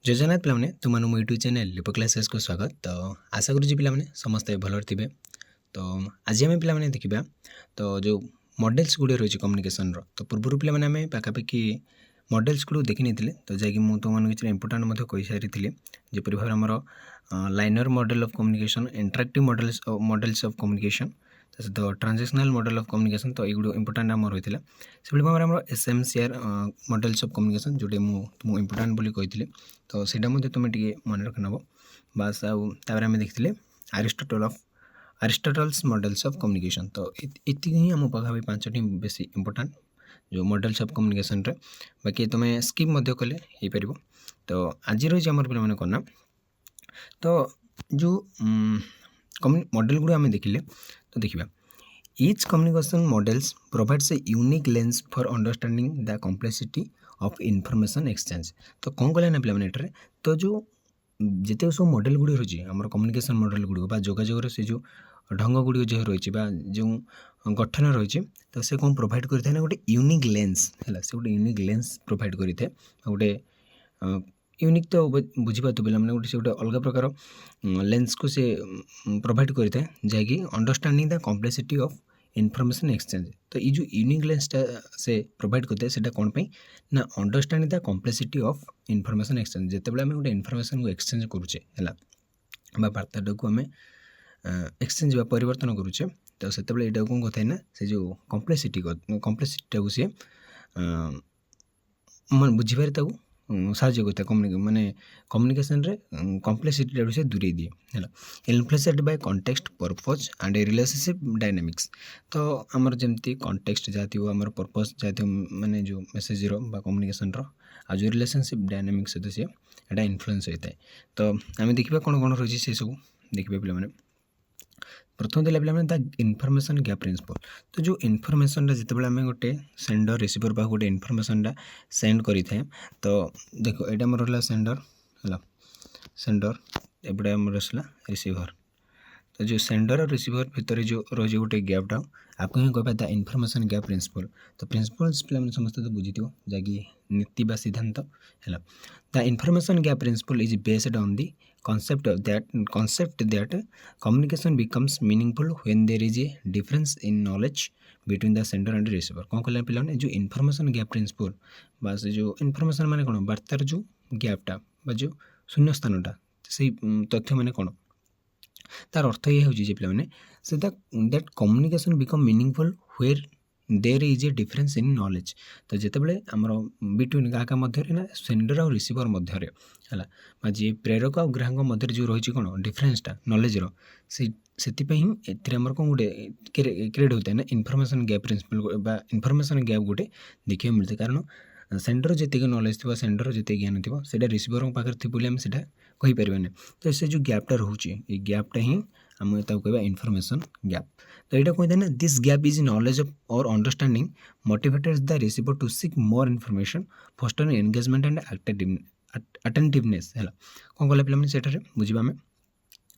जय जगन्नाथ पिलाने तुम मो यूट्यूब चैनल लिपो क्लासेस को स्वागत। तो आशा करूँ पिलाने समस्ते भल थे। तो आज आम पिलाने देखा तो जो मॉडल्स गुड़े रही कम्युनिकेशन तो पूर्व पिलाने आम पाखापाखि मॉडल्स गुड़ देखी नहीं तो जैक तुम किसी इंपोर्टाट कही सारी जपरी भाव आमर liner model of communication interactive models of communication तो ट्रांजेक्शनल मॉडल ऑफ कम्युनिकेशन तो ये इंपोर्टाट आम रही है से भाव आम SMCR models of communication Jote मुझे इंपोर्टाट बोली कही तो सीटा तुम्हें टे मन रख नब बास आम देखते अरिस्टोटल्स मॉडल्स ऑफ कम्युनिकेशन तो इतनी ही आम पाखापी 5टी बेस इंपोर्टाट जो मॉडल्स ऑफ कम्युनिकेशन रे बाकी तुम्हें स्किप कले हो पार। तो आज रही आम पे करना तो जो मॉडल गुड़ा आम देखिले तो देखा each communication models provides a unique lens for understanding the complexity of information exchange। तो कौन कहला ना पे तो जो जिते सब मॉडल गुड़ी रही आम कम्युनिकेशन मॉडल गुड़ जोगाजोगर से जो ढंग गुड़ी जो रही जो गठन रही तो से कौन प्रोवाइड करता है गोटे यूनिक लेंस है से गोटे यूनिक लेंस प्रोवाइड करता है गोटे यूनिक तो बुझीपा पे गोटे से गोटे अलग प्रकार लेंस को से प्रोवाइड करता है जैकि understanding the complexity of information exchange. तो ये जो यूनिक लेंसटा से प्रोवाइड करते हैं से कौन पाई ना understanding the complexity of information exchange जिते आम गोटे इनफॉरमेशन को एक्सचेंज करुचे है वार्ताटा को आम एक्सचेंज परिवर्तन करुचे तो से यहाँ कौन कथा ना से जो कम्प्लेक्सिटी सी बुझीपारे साहय करता है माने कम्युनिकेशन रे कम्प्लेक्सिटी से दूरे दिए है influenced by context purpose and relationship dynamics. तो आमर जमती कॉन्टेक्स्ट जहाँ थी आमर पर्पज जहाँ थी माने जो मेसेज कम्युनिकेशन आ जो रिलेशनशिप डायनामिक्स सहित सी एटा इन्फ्लुएंस होता है। तो आम देखा कौन कौन रही से सब देखिए पे प्रथम दिला पे द इनफॉरमेशन गैप प्रिंसिपल। तो जो इनफॉरमेशनटा जिते आम गोटे सेंडर रिसीवर पाक गोटे इनफॉरमेशनटा सेंड करें तो देखो ये आम रहा सेंडर है सेंडर एपटे आम रहा रिसीवर। तो जो सेंडर और रिसीवर भितर जो रही गोटे गैपटा आपको ही कह द इनफॉरमेशन गैप प्रिंसिपल। तो प्रिंसिपल्स पे समस्त तो बुझी जैकि नीति बा सिद्धांत है the information gap principle is based on the concept that communication becomes meaningful when there is a difference in knowledge between the sender and receiver। कौन कहला पे जो इनफॉरमेशन गैप प्रिंसिपल बास जो इनफॉरमेशन माने कौन वार्तार जो गैपटा जो शून्य स्थानटा से तथ्य माने कौन तार अर्थ ये होने से that communication become meaningful where there is a difference in knowledge. तो जितेबाला आमर बिटवीन क्या मध्य ना सेंडर और रिसीवर मध्य है जी प्रेरक और ग्राहक मध्य जो रही कौन डिफरेंसटा नॉलेजर से आमर कौन गोटे क्रिएट होता है ना information gap principle information gap गोटे देखा मिलता है। कारण सेंडर जितने नॉलेज थी सेंडर जितने ज्ञान थी से रिसीवर पाखे थी बोली आम से कहीपर। तो से जो गैपटा रोचे ये गैपटा ही आम कह इनफॉरमेशन गैप। तो यहाँ कहते हैं ना this gap is knowledge or understanding motivates the receiver to seek more information foster engagement and attentiveness है कौन कहला पे से बुझा आम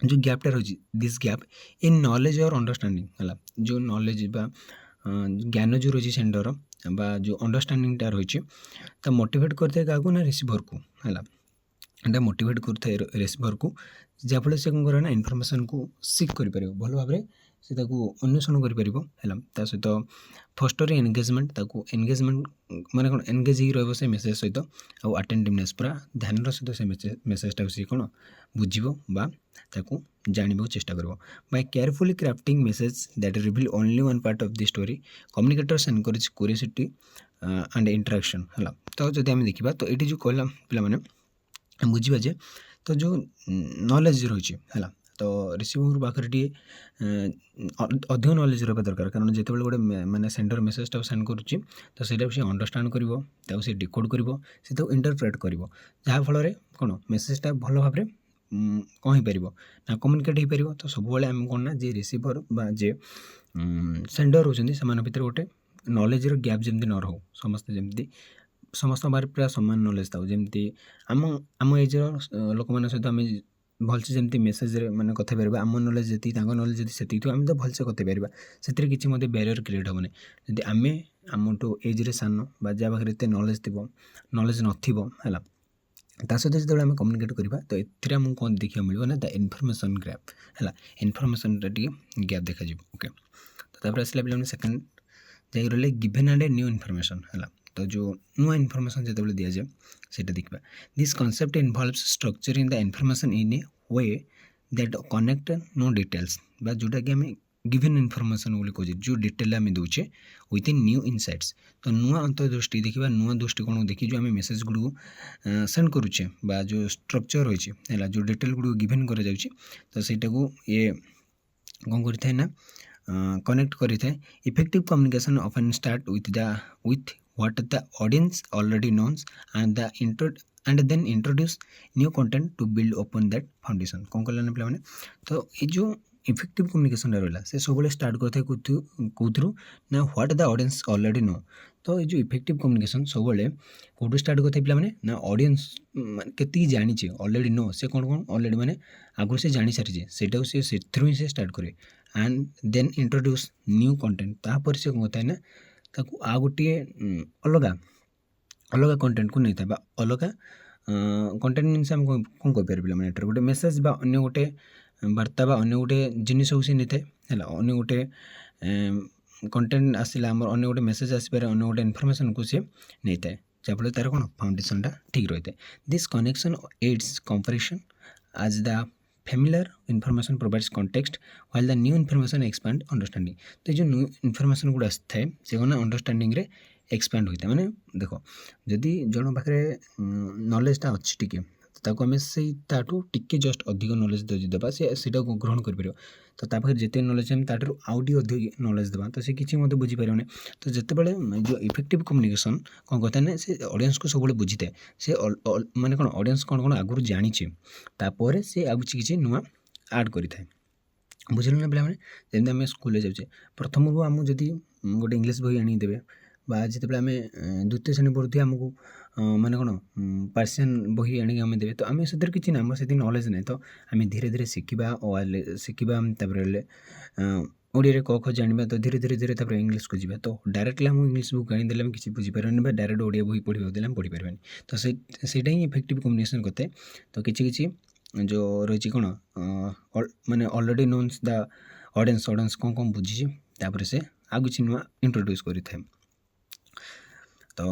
जो गैपटा रही this gap in knowledge or understanding है जो नॉलेज ज्ञान जो रही सेंडर बा जो अंडरस्टैंडिंगटा रही तो मोटिवेट करते हैं क्या ना रिसीवर को है एटा मोटिवेट करते रिसीवर को जहाँफल से कौन करे इनफॉरमेशन को सीक कर भल भाव से अन्वेषण कर सहित फस्टर एंगेजमेंट एंगेजमेंट माने कौन एंगेज ही रही से मेसेज सहित आउ अटेंटिवनेस पूरा ध्यान सहित से मेसेजटा सी कौन बुझो जानवा चेष्टा कर by carefully crafting message that reveal only one part of the story communicators encourage curiosity and interaction है। तो जब आम देखा तो ये जो कहला पे बुझा जे तो जो नॉलेज रही है तो रिसीवर पाखे टे अधिक नॉलेज रहा दरकार कारण जिते गोटे माने सेंडर मेसेजटा सेंड करुच्ची तो सहीटा से अंडरस्टैंड कर डिकोड कर इंटरप्रेट कर जहाँफल कौन मेसेजटा भल भाव कौन हो पार ना कम्युनिकेट हो पार। तो सब आम कौन ना जे रिसीवर बा जे सेंडर होती से भितर गोटे नॉलेजर गैप जमी न रो समस्ते जमी समस्त बारे पूरा सामान नॉलेज था जमी आम आम एजर लोक मान सहित आम भलसे जमी मेसेज मैंने कथे पार आम नॉलेज जी नॉलेज जी आम तो भलसे कथे पार से किसी बैरियर क्रिएट हेनी जदि आम आमठू एज्रे सान जहाँ पाखे एत नॉलेज थी नॉलेज नथिबो है ତା ସହିତ ଯେତେବେଳେ ଆମେ କମ୍ୟୁନିକେଟ୍ କରିବା ତ ଏଥିରେ ଆମକୁ କ'ଣ ଦେଖିବାକୁ ମିଳିବ ନା ଦ ଇନଫର୍ମେସନ୍ ଗ୍ୟାପ୍ ହେଲା, ଇନଫର୍ମେସନ୍ଟା ଟିକେ ଗ୍ୟାପ୍ ଦେଖାଯିବ। ଓକେ, ତ ତାପରେ ଆସିଲା ପିଲାମାନେ ସେକେଣ୍ଡ ଯାଇକି ରହିଲେ ଗିଭେନ୍ ଆଣ୍ଡ ନ୍ୟୁ ଇନଫର୍ମେସନ୍ ହେଲା। ତ ଯେଉଁ ନୂଆ ଇନଫର୍ମେସନ୍ ଯେତେବେଳେ ଦିଆଯାଏ ସେଇଟା ଦେଖିବା। This concept involves structuring the information in a way that connect no details बा जोटाकि आम गिभेन इनफर्मेसन बोली कहे जो डिटेल आम दूचे विथ इन न्यू इनसाइट्स। तो नुआ अंतर्दृष्टि देखा नुआ दृष्टिकोण देखी जो आम मेसेज गुड़ सेंड करुचे बा जो स्ट्रक्चर रही है जो डिटेल गुड़ गिभेन कर तो सहीटा को ये कौन करें ना कनेक्ट करें। Effective communication often start with what the audience already knows and then introduce new content to build upon that foundation. कौन कला पे मैंने तो ये जो इफेक्टिव कम्युनिकेशन रहा से सब स्टार्ट करते कौन ना what the audience already know. तो ये जो इफेक्टिव कम्युनिकेशन सब कौटू स्टार्ट करते पे मैंने ना ऑडियंस केती जानी ऑलरेडी नो से कौन कौन ऑलरेडी मैंने आगु से जानी सारी से ही से स्टार्ट करे and then introduce new content तापर से कौन है ना ताकू आ गोटे अलग अलग कंटेंट को नहीं था अलग कंटेंट मीन आम कौन कहीपर मैंने गोटे मेसेज बा अन्य गोटे वार्ता बा अन्य गोटे जिनिस से नहीं थाए है अन्य गोटे कंटेंट आसला आम अन्य गोटे मेसेज आसपारे अन्य गोटे इनफर्मेशन को सी नहीं थाए जहाँफल तार कौन फाउंडेशनटा ठीक रही है। This connection aids comparison as the familiar information provides context while the new information expand understanding. तो जो न्यू इनफर्मेशन गुड़ा आए से कौन अंडरस्टैंडिंग रे एक्सपैंड होता है माने देख जदि जन पाखे नॉलेजटा अच्छी टिके ताको आम से ताठू टिके जस्ट अधिक नॉलेज देवा सीटा को ग्रहण कर तो तापर जिते नॉलेज हम ताठू आउटी अधिक नॉलेज देवा तो सी किसी मत बुझीपारे। तो जिते बड़े जो इफेक्टिव कम्युनिकेशन कौन कहता है ना से ऑडियंस को सब बुझी थाए से माने कौन ऑडियंस कौन कौन आगुरी जानी तापर से आगुच किसी नुआ आड करें बुझल ना पे जमी आम स्कूल जाऊे प्रथम आमको जदि गोटे इंग्लीश बही आनिदेवे बा जिते आम द्वितीय श्रेणी पढ़ुथे आमको माने कौन पार्सियन बही आनिक आम देवे तो आम से किसी ना आम से नॉलेज ना तो आम धीरे धीरे शिखा शिखा ओडिया क ख जाना तो धीरे धीरे धीरे तापर इंग्लीश को जावा तो डायरेक्टली आम इंग्लीश बुक आनीदे किसी बुझीपारे डायरेक्ट ओडिया बही पढ़ा देते पढ़ी पारे तो सहीटा ही इफेक्टिव कम्युनिकेशन करते। तो किसी जो रही कौन माने ऑलरेडी नोन्स द ऑडियंस कौन कौन बुझी तापर से आगु नुआ इंट्रोड्यूस करें। तो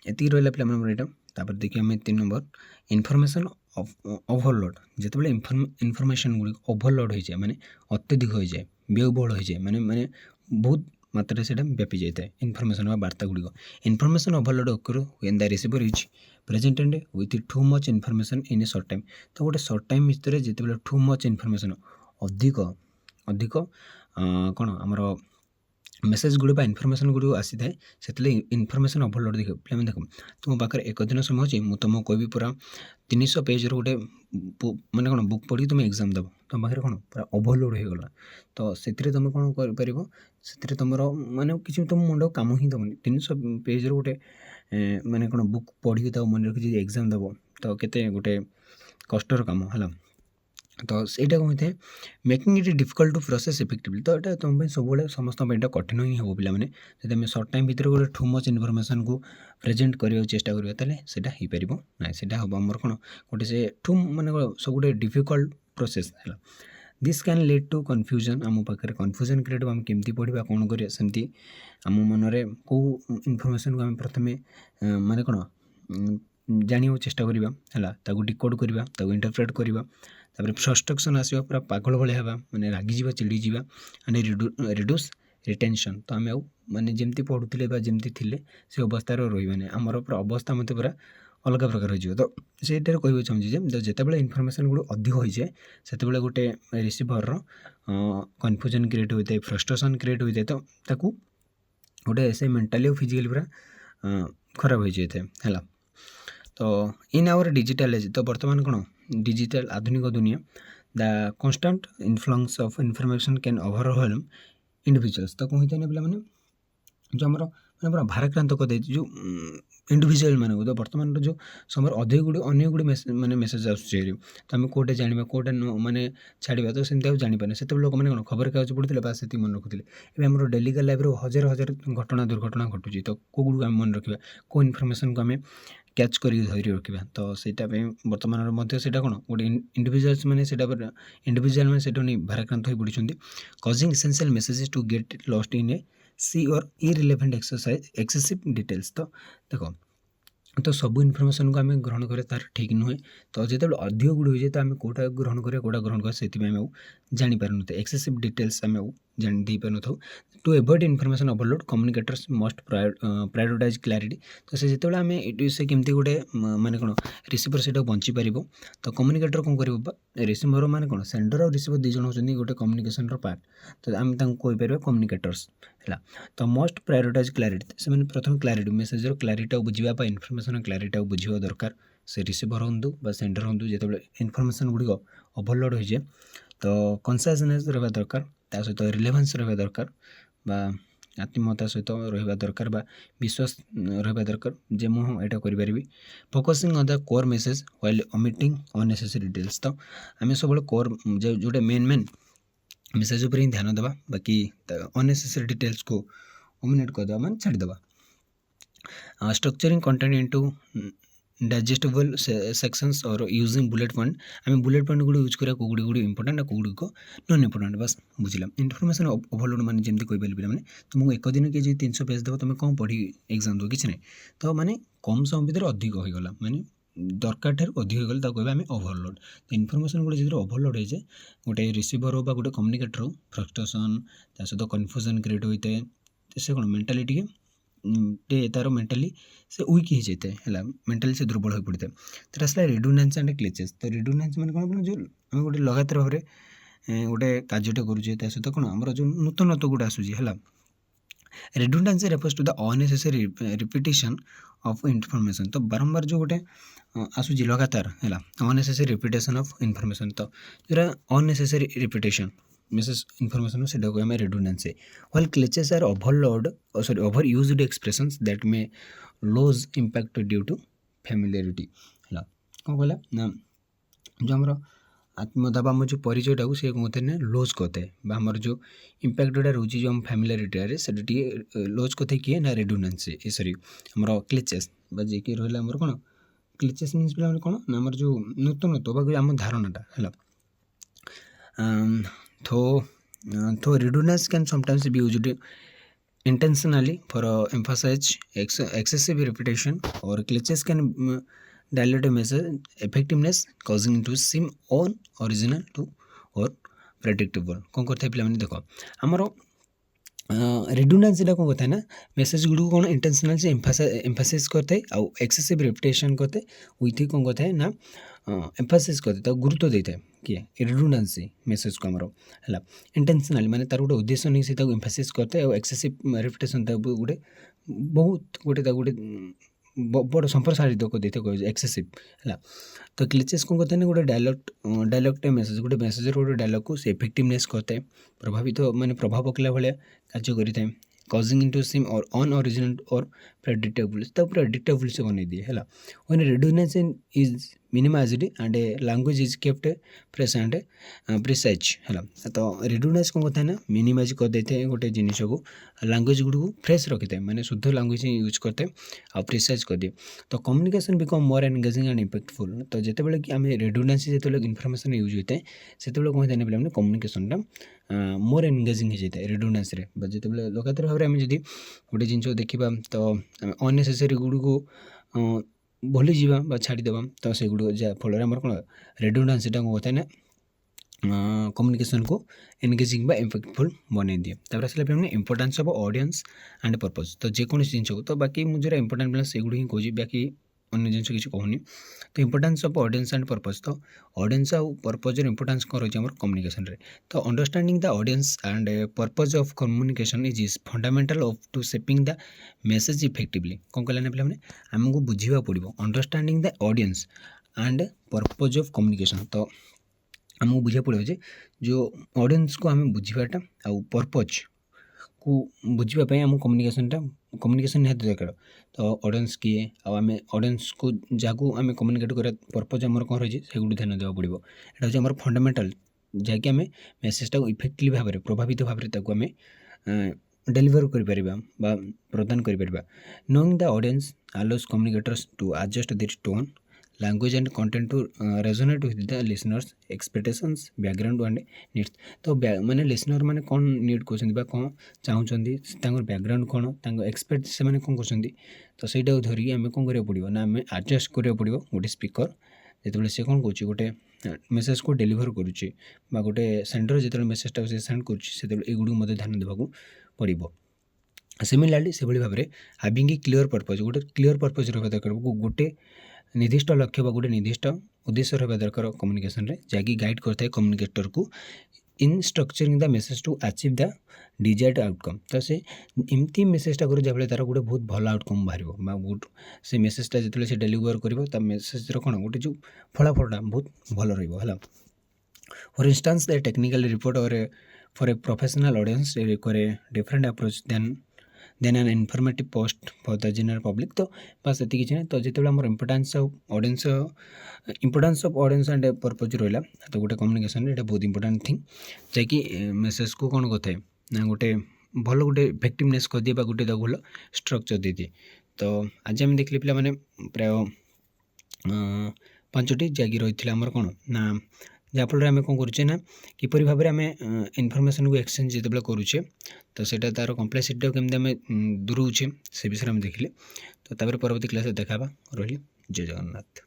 ये रहा पे यहाँ देखिए आम 3 नंबर इनफर्मेशन ओवरलोड जिते बड़े इनफर्मेशन गुड़ी ओवरलोड हो जाए माने अत्यधिक हो जाए व्ययबहुल हो जाए माने बहुत मात्रा से व्यापी जाए इनफर्मेशन वार्ता गुड़िक इनफर्मेशन ओवरलोड ओकर when the receiver is presented with too much information in A short time. तो गोटे शॉर्ट टाइम भितर जिते बड़े टू मच इनफर्मेशन अधिक अधिक कौन आमर मेसेज गुड़ इनफर्मेशन गुड़ आसी थाए से इनफर्मेशन ओवरलोड देख पे देख तुम पाखे एक दिन समय अच्छे मुझे तुमको कहबी पूरा 300 पेज गोटे माने कौन बुक पढ़ी तुम एग्जाम देव तुम पाखे कौन पूरा ओवरलोड हो गला तो से तुम कौन कर तुम माने किसी तुम मुंड काम ही दबनी 300 पेज गोटे माने कौन बुक पढ़ी मन रखी एग्जाम देव तो केते गोटे कष्टर काम है। तो सहीटा कौन होता है making it difficult to process effectively. तो यहाँ तुम सब समस्त कठिन ही हम पे जब आम सर्ट टाइम भितर गोटे टू मच इनफर्मेशन को प्रेजेंट करने चेष्टा करें तो हो पार ना से हम आमर कौन गोटे से टू माने सब गोटे डिफिकल्ट प्रोसेस है। This can lead to confusion आम पाखे कन्फ्यूजन क्रिएट आम केमती पढ़ा कौन करें सेमती आम मनरे कौ इनफर्मेशन को आम प्रथम माने कौन जाना चेष्टा करवा है डिकोड करवा इंटरप्रेट करवा तापर फ्रस्ट्रेशन आसवा पूरा पागल भाया हाँ मैंने रागिज चिड़ी जावा एंड रिड्यूस रिटेंशन। तो आम आने जमी पढ़ुले जमी थे से अवस्था रही आमर पूरा अवस्था मत पूरा अलग प्रकार हो। तो से कह चाहूँगी जिते बड़े इनफर्मेशन गुड़ अधिक हो जाए से गोटे रिसीभर कन्फ्यूजन क्रिएट होता है फ्रस्ट्रेशन क्रिएट होता है तो ताकू गोटे से मेंटाली और फिजिकली पूरा खराब हो जाए है। तो इन आवर डिजिटल एज तो बर्तमान कौन डिजिटल आधुनिक दुनिया the constant influence of information can overwhelm individuals. तो कौन होता है पे मैंने जो आम मैंने पूरा भाराक्रांत कर दे जो इंडिविजुअल मानक तो बर्तमान जो समय अधिक गुड़े अनेक गुड़े मैंने मेसेज आसुचे तो आम कौटे जाना कौटे मैंने छाड़ा तो सेमती जापारे से लोक मैंने कौन खबर कागज पढ़ुते बास से मन रखुले आम डेलिका लाइफ हजार हजार घटना दुर्घटना घटुची तो कौ गुड़ आम मन रखा कौ इनफर्मेशन को आम କ୍ୟାଚ୍ କରିକି ଧରି ରଖିବା। ତ ସେଇଟା ପାଇଁ ବର୍ତ୍ତମାନର ମଧ୍ୟ ସେଇଟା କ'ଣ ଗୋଟେ ଇଣ୍ଡିଭିଜୁଆଲ୍ସ ମାନେ ସେଇଟା ଇଣ୍ଡିଭିଜୁଆଲ୍ ମାନେ ସେଇଟା ନେଇ ଭାରାକ୍ରାନ୍ତ ହୋଇ ପଡ଼ିଛନ୍ତି। Causing essential messages to get lost in a sea or irrelevant excessive details. ତ ଦେଖ ତ ସବୁ ଇନଫର୍ମେସନ୍କୁ ଆମେ ଗ୍ରହଣ କରିବା ତାର ଠିକ୍ ନୁହେଁ। ତ ଯେତେବେଳେ ଅଧିକ ଗୁଡ଼ିଏ ହୋଇଯାଏ ତ ଆମେ କେଉଁଟା ଗ୍ରହଣ କରିବା କେଉଁଟା ଗ୍ରହଣ କରିବା ସେଥିପାଇଁ ଆମେ ଆଉ ଜାଣିପାରୁନଥାଉ। ଏକ୍ସେସିଭ୍ ଡିଟେଲ୍ସ ଆମେ ଆଉ ଦେଇପାରିନଥାଉ। ଟୁ ଏଭଏଡ୍ ଇନଫର୍ମେସନ୍ ଓଭରଲୋଡ୍ କମ୍ୟୁନିକେଟର୍ସ ମଷ୍ଟ ପ୍ରାୟୋରିଟାଇଜ୍ କ୍ଲାରିଟି। ତ ସେ ଯେତେବେଳେ ଆମେ ସେ କେମିତି ଗୋଟେ ମାନେ କ'ଣ ରିସିଭର ସେଇଟାକୁ ବଞ୍ଚିପାରିବ। ତ କମ୍ୟୁନିକେଟର କ'ଣ କରିବ ବା ରିସିଭର ମାନେ କ'ଣ ସେଣ୍ଡର ଆଉ ରିସିଭର ଦୁଇ ଜଣ ହେଉଛନ୍ତି ଗୋଟେ କମ୍ୟୁନିକେସନ୍ର ପାର୍ଟ। ତ ଆମେ ତାଙ୍କୁ କହିପାରିବା କମ୍ୟୁନିକେଟର୍ସ ହେଲା। ତ ମଷ୍ଟ ପ୍ରାୟୋରିଟାଇଜ୍ କ୍ଲାରିଟି, ସେମାନେ ପ୍ରଥମେ କ୍ଲାରିଟି ମେସେଜର କ୍ଲାରିଟିଟାକୁ ବୁଝିବା ବା ଇନଫର୍ମେସନ୍ କ୍ଲାରିଟିଟାକୁ ବୁଝିବା ଦରକାର। ସେ ରିସିଭର ହୁଅନ୍ତୁ ବା ସେଣ୍ଡର ହୁଅନ୍ତୁ, ଯେତେବେଳେ ଇନଫର୍ମେସନ୍ ଗୁଡ଼ିକ ଓଭରଲୋଡ଼ ହୋଇଯାଏ ତ କନସାସନେସ୍ ରହିବା ଦରକାର, ତା ସହିତ ରିଲେଭାନ୍ସ ରହିବା ଦରକାର ବା ଆତ୍ମୀୟତା ସହିତ ରହିବା ଦରକାର ବା ବିଶ୍ୱାସ ରହିବା ଦରକାର ଯେ ମୁଁ ଏଇଟା କରିପାରିବି। Focusing on the core message while omitting unnecessary details. ତ ଆମେ ସବୁବେଳେ କୋର୍ ଯେଉଁଟା ମେନ୍ ମେସେଜ୍ ଉପରେ ହିଁ ଧ୍ୟାନ ଦେବା, ବାକି ଅନନେସେସରି ଡିଟେଲ୍ସକୁ ଓମିନେଟ୍ କରିଦେବା ମାନେ ଛାଡ଼ିଦେବା। ଷ୍ଟ୍ରକ୍ଚରିଂ କଣ୍ଟେଣ୍ଟ ଇଣ୍ଟୁ ଡାଇଜେଷ୍ଟେବଲ୍ ସେକ୍ସନ୍ସ ଅର୍ ୟୁଜିଂ ବୁଲେଟ୍ ପଏଣ୍ଟ। ଆମେ ବୁଲେଟ୍ ପଏଣ୍ଟ ଗୁଡ଼ିକ ୟୁଜ୍ କରିବା କେଉଁ ଗୁଡ଼ିକ ଇମ୍ପୋର୍ଟାଣ୍ଟ ଆଉ କେଉଁ ଗୁଡ଼ିକ ନନ୍ ଇମ୍ପୋର୍ଟାଣ୍ଟ ବାସ୍ ବୁଝିଲା। ଇନଫର୍ମେସନ୍ ଓଭରଲୋଡ଼ ମାନେ ଯେମିତି କହିପାରିବି ପିଲାମାନେ ତୁମକୁ ଏକ ଦିନ କିଏ ଯଦି 300 ପେଜ୍ ଦେବ ତୁମେ କ'ଣ ପଢ଼ି ଏକ୍ଜାମ୍ ଦେବ, କିଛି ନାହିଁ। ତ ମାନେ କମ୍ ସମୟ ଭିତରେ ଅଧିକ ହୋଇଗଲା ମାନେ ଦରକାର ଠାରୁ ଅଧିକ ହୋଇଗଲେ ତାକୁ କହିବା ଆମେ ଓଭରଲୋଡ଼। ତ ଇନଫର୍ମେସନ୍ ଗୁଡ଼ିକ ଯେତେବେଳେ ଓଭରଲୋଡ଼ ହୋଇଯାଏ ଗୋଟେ ରିସିଭର ବା ଗୋଟେ କମ୍ୟୁନିକେଟର ଫ୍ରଷ୍ଟ୍ରେସନ୍ ତା ସହିତ କନଫ୍ୟୁଜନ୍ କ୍ରିଏଟ୍ ହୋଇଥାଏ। ସେ କ'ଣ ମେଣ୍ଟାଲି ଟିକେ ତାର ମେଣ୍ଟାଲି ସେ ୱିକ୍ ହେଇଯାଇଥାଏ ହେଲା, ମେଣ୍ଟାଲି ସେ ଦୁର୍ବଳ ହୋଇ ପଡ଼ିଥାଏ। ତ ଆସିଲା ରିଡୁଣ୍ଡାନ୍ସ ଆଣ୍ଡ କ୍ଲିଚେସ୍। ତ ରିଡୁଣ୍ଡାନ୍ସ ମାନେ କ'ଣ ଯେଉଁ ଆମେ ଗୋଟେ ଲଗାତାର ଭାବରେ ଗୋଟେ କାର୍ଯ୍ୟଟେ କରୁଛେ ତା ସହିତ କ'ଣ ଆମର ଯେଉଁ ନୂତନତ୍ୱ ଗୋଟେ ଆସୁଛି ହେଲା। Redundancy refers to the unnecessary repetition of information. ତ ବାରମ୍ବାର ଯେଉଁ ଗୋଟେ ଆସୁଛି ଲଗାତାର ହେଲା ଅନନେସେସରି ରିପିଟେସନ୍ ଅଫ୍ ଇନଫର୍ମେସନ୍। ତ ଯେଉଁଟା ଅନନେସେସରି ରିପିଟେସନ୍ ମେସେଜ୍ ଇନଫର୍ମେସନ୍ ସେଟାକୁ ଆମେ redundancy. While cliches are over used expressions that may lose impact due to familiarity ହେଲା। କ'ଣ କହିଲା ନା ଯେଉଁ ଆମର ଆତ୍ମୀୟତା ବା ଆମର ଯେଉଁ ପରିଚୟଟାକୁ ସେ କ'ଣ କରିଥାଏ ନା ଲୁଜ୍ କରିଥାଏ ବା ଆମର ଯେଉଁ ଇମ୍ପାକ୍ଟଟା ରହୁଛି ଯେଉଁ ଆମ ଫ୍ୟାମିଲିଆରିଟିରେ ସେଟା ଟିକେ ଲୁଜ୍ କରିଥାଏ କିଏ ନା ରିଡୁଣ୍ଡାନ୍ସି ଆମର କ୍ଲିଚେସ୍ ବା ଯିଏକି ରହିଲା ଆମର କ'ଣ କ୍ଲିଚେସ୍ ମିନ୍ସ ପିଲାମାନେ କ'ଣ ନା ଆମର ଯେଉଁ ନୂତନତ୍ୱ ବା ଆମ ଧାରଣାଟା ହେଲା। Though redundancy can sometimes be used intentionally for emphasize excessive repetition or glitches can dilute a message effectiveness causing it to seem unoriginal to or predictable। କ'ଣ କରିଥାଏ ପିଲାମାନେ ଦେଖ ଆମର ରିଡୁଣ୍ଡାନ୍ସିଟା କ'ଣ କରିଥାଏ ନା ମେସେଜ୍ ଗୁଡ଼ିକୁ କ'ଣ ଇଣ୍ଟେନସନାଲି ସେ ଏମ୍ଫାସାଇଜ୍ କରିଥାଏ ଆଉ ଏକ୍ସେସିଭ୍ ରିପିଟେସନ୍ କରିଥାଏ ୱିଥ୍ କ'ଣ କରିଥାଏ ନା ଏମ୍ଫାସାଇଜ୍ କରିଥାଏ ତାକୁ ଗୁରୁତ୍ୱ ଦେଇଥାଏ କିଏ ରିଡୁଣ୍ଡାନ୍ସି ମେସେଜ୍କୁ ଆମର ହେଲା। ଇଣ୍ଟେନସନାଲି ମାନେ ତାର ଗୋଟେ ଉଦ୍ଦେଶ୍ୟ ନେଇ ସେ ତାକୁ ଏମ୍ଫାସାଇଜ୍ କରିଥାଏ ଆଉ ଏକ୍ସେସିଭ୍ ରିପିଟେସନ୍ ତାକୁ ତାକୁ ଗୋଟେ ବଡ଼ ସମ୍ପ୍ରସାରିତ କରିଦେଇଥାଏ କହିଛି ଏକ୍ସେସିଭ୍ ହେଲା। ତ କ୍ଲିଚେସ୍ କ'ଣ କରିଥାଏ ନା ଗୋଟେ ଡାଇଲଗ୍ଟେ ମେସେଜ୍ ଗୋଟେ ମେସେଜ୍ର ଗୋଟେ ଡାଇଲଗ୍କୁ ସେ ଏଫେକ୍ଟିଭନେସ୍ କରିଥାଏ ପ୍ରଭାବ ପକାଇଲା ଭଳିଆ କାର୍ଯ୍ୟ କରିଥାଏ। causing into seem or unoriginal or predictable ତାକୁ predictable ସେ ବନେଇ ଦିଏ ହେଲା। when redundancy is minimized and a language is kept fresh and precise ହେଲା। ତ redundancy କ'ଣ କରିଥାଏ ନା ମିନିମାଇଜ୍ କରିଦେଇଥାଏ ଗୋଟେ ଜିନିଷକୁ ଲାଙ୍ଗୁଏଜ୍ ଗୁଡ଼ିକୁ ଫ୍ରେଶ୍ ରଖିଥାଏ ମାନେ ଶୁଦ୍ଧ ଲାଙ୍ଗୁଏଜ୍ ୟୁଜ୍ କରିଥାଏ ଆଉ ପ୍ରିସାଇଜ୍ କରିଦିଏ। ତ communication become more engaging and impactful. ତ ଯେତେବେଳେ କି ଆମେ redundancy ଯେତେବେଳେ ଇନଫର୍ମେସନ୍ ୟୁଜ୍ ହୋଇଥାଏ ସେତେବେଳେ କ'ଣ ହୋଇଥାଏ ନା ପିଲାମାନେ କମ୍ୟୁନିକେସନ୍ଟା ମୋର୍ ଏନଗେଜିଂ ହେଇଯାଇଥାଏ ରିଡୁଣ୍ଡାନ୍ସିରେ। ବା ଯେତେବେଳେ ଲଗାତାର ଭାବରେ ଆମେ ଯଦି ଗୋଟେ ଜିନିଷ ଦେଖିବା ତ ଆମେ ଅନନେସେସରି ଗୁଡ଼ିକୁ ଭୁଲିଯିବା ବା ଛାଡ଼ିଦେବା ତ ସେଗୁଡ଼ିକ ଯାହା ଫଳରେ ଆମର କ'ଣ ରିଡୁଣ୍ଡାନ୍ସିଟା କ'ଣ କରିଥାଏ ନା କମ୍ୟୁନିକେସନ୍କୁ ଏନଗେଜିଂ ବା ଇମ୍ପାକ୍ଟଫୁଲ୍ ବନେଇ ଦିଏ। ତାପରେ ଆସିଲା ପିଲାମାନେ importance of audience and purpose. ତ ଯେକୌଣସି ଜିନିଷକୁ ତ ବାକି ମୁଁ ଯେଉଁଟା ଇମ୍ପୋର୍ଟାଣ୍ଟ ପିଲା ସେଗୁଡ଼ିକ ହିଁ କହୁଛି ବାକି ଅନ୍ୟ ଜିନିଷ କିଛି କହୁନି। ତ importance of audience and purpose. ତ ଅଡ଼ିଏନ୍ସ ଆଉ ପର୍ପଜ୍ର ଇମ୍ପୋର୍ଟାନ୍ସ କ'ଣ ରହିଛି ଆମର କମ୍ୟୁନିକେସନ୍ରେ। ତ understanding the audience and purpose of communication is fundamental of to shaping the message effectively. କ'ଣ କହିଲା ନା ପିଲାମାନେ ଆମକୁ ବୁଝିବାକୁ ପଡ଼ିବ understanding the audience and purpose of communication. ତ ଆମକୁ ବୁଝିବାକୁ ପଡ଼ିବ ଯେ ଯେଉଁ ଅଡ଼ିଏନ୍ସକୁ ଆମେ ବୁଝିବାଟା ଆଉ ପର୍ପଜ୍କୁ ବୁଝିବା ପାଇଁ ଆମ କମ୍ୟୁନିକେସନ୍ ନିହାତି ଦରକାର। ତ ଅଡ଼ିଏନ୍ସ କିଏ ଆଉ ଆମେ ଅଡ଼ିଏନ୍ସକୁ ଯାହାକୁ ଆମେ କମ୍ୟୁନିକେଟ୍ କରିବା ପର୍ପଜ୍ ଆମର କ'ଣ ରହିଛି ସେଗୁଡ଼ିକୁ ଧ୍ୟାନ ଦେବାକୁ ପଡ଼ିବ। ଏଇଟା ହେଉଛି ଆମର ଫଣ୍ଡାମେଣ୍ଟାଲ୍ ଯାହାକି ଆମେ ମେସେଜ୍ଟାକୁ ଇଫେକ୍ଟିଭଲି ଭାବରେ ପ୍ରଭାବିତ ଭାବରେ ତାକୁ ଆମେ डेलीवर कर प्रदान कर knowing the audience allows communicators to adjust their tone language and content to resonate with the listeners expectations background and needs तो माने लिसनर माने कौन नीड कर कौन चाहूँगी बैकग्राउंड कौन एक्सपेक्ट से मैंने कौन कर तो सहीटा धरिकी आम कौन करा पड़ो ना आम एडजस्ट करा पड़ो गोटे स्पीकर जो सी कौन कौन गोटे मेसेज को डेलीवर करुच्चे गोटे सेंडर जो मेसेजटा से सेंड करुड़ी ध्यान देवाक पड़ो सिमिलारली से भाव में हाविंग ए क्लीयर पर्पज गोटे क्लीयर पर्पज रहा दरकार गोटे निर्दिष्ट लक्ष्य गोटे निर्दिष्ट उद्देश्य रहा दरकार कम्युनिकेशन रे जहाँकि गाइड करता है कम्युनिकेटर को in structuring the message to achieve the desired outcome तो से एमती मेसेजटा कर जहाँ तार गोटे बहुत भल आउटकम बाहर से मेसेजटा जो से डेलीवर कर मेसेजर कौन गोटे जो फलाफलटा बहुत भल रहा for instance the technical report or for a professional audience require a different approach than an informative post for the general public तो बस ये किसी ना तो जो आम importance of audience and purpose रहा तो गोटे कम्युनिकेशन ये बहुत इंपोर्टाट थिंग जैकि मेसेज को कौन कथाए ना गोटे भल गोटे इफेक्टिवनेस कर दिए गोटे भल स्ट्रक्चर दे दिए तो आज आम देखले पे मैंने प्राय 5टी जैकि रही आमर कौन ना जहाँफल आम कौन करुचे ना किपर भाव में आम इनफर्मेशन को एक्सचेंज जो करुचे तो सेटा तार कम्प्लेक्सिटी केमती आम दूरौचे से विषय में देखिले तो परवर्ती क्लास देखा रही जय जगन्नाथ।